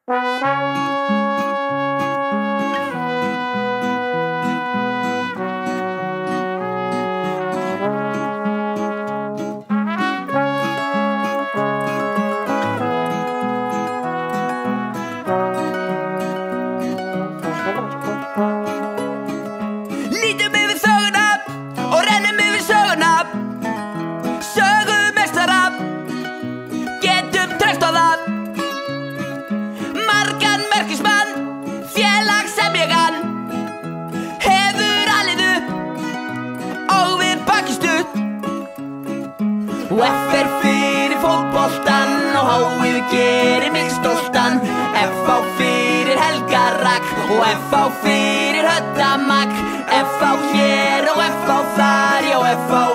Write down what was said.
Lítum yfir þöguna og rennum yfir söguna. Sögumestara, getum treyst á það. Margan merkismann, félag sem ég kann, hefur alið upp og við bakið stutt. F er fyrir fótboltan og H-ið gerir mig stoltan. F á fyrir Helga Ragg og F á fyrir Hödda Magg. F á hér og F á þar, já F á